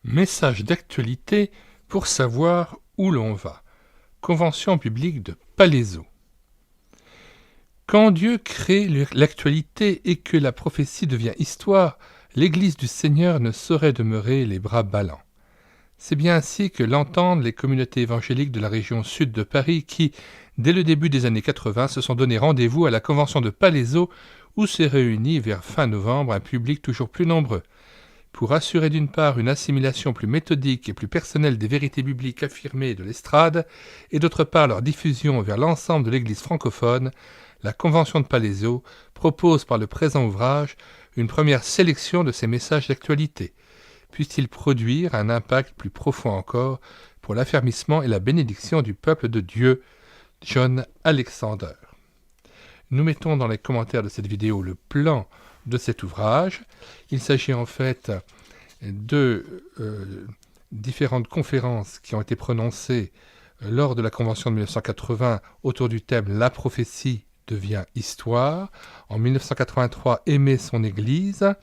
Message d'actualité pour savoir où l'on va. Convention publique de Palaiseau. Quand Dieu crée l'actualité et que la prophétie devient histoire, l'Église du Seigneur ne saurait demeurer les bras ballants. C'est bien ainsi que l'entendent les communautés évangéliques de la région sud de Paris qui, dès le début des années 80, se sont donné rendez-vous à la Convention de Palaiseau où s'est réuni vers fin novembre un public toujours plus nombreux. Pour assurer d'une part une assimilation plus méthodique et plus personnelle des vérités bibliques affirmées de l'estrade, et d'autre part leur diffusion vers l'ensemble de l'Église francophone, la Convention de Palaiseau propose par le présent ouvrage une première sélection de ces messages d'actualité. Puisse-t-il produire un impact plus profond encore pour l'affermissement et la bénédiction du peuple de Dieu. John Alexander. Nous mettons dans les commentaires de cette vidéo le plan de cet ouvrage. Il s'agit en fait de différentes conférences qui ont été prononcées lors de la Convention de 1980 autour du thème « La prophétie devient histoire ». En 1983, « Aimer son Église ».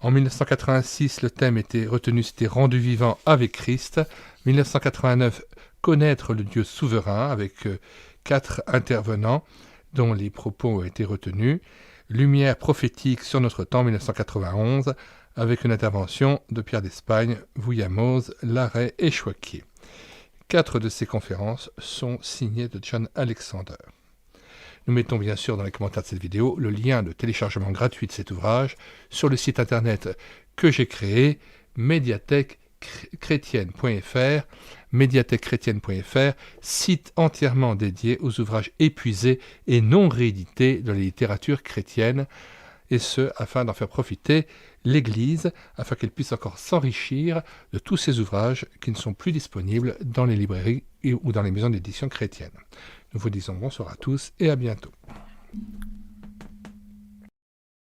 En 1986, le thème était retenu, c'était « Rendu vivant avec Christ ». 1989, « Connaître le Dieu souverain » avec 4 intervenants dont les propos ont été retenus. Lumière prophétique sur notre temps, 1991, avec une intervention de Pierre d'Espagne, Vouillamos, Larrey et Choiquier. 4 de ces conférences sont signées de John Alexander. Nous mettons bien sûr dans les commentaires de cette vidéo le lien de téléchargement gratuit de cet ouvrage sur le site internet que j'ai créé, médiathèquechrétienne.fr, site entièrement dédié aux ouvrages épuisés et non réédités de la littérature chrétienne, et ce, afin d'en faire profiter l'Église, afin qu'elle puisse encore s'enrichir de tous ces ouvrages qui ne sont plus disponibles dans les librairies ou dans les maisons d'édition chrétiennes. Nous vous disons bonsoir à tous et à bientôt.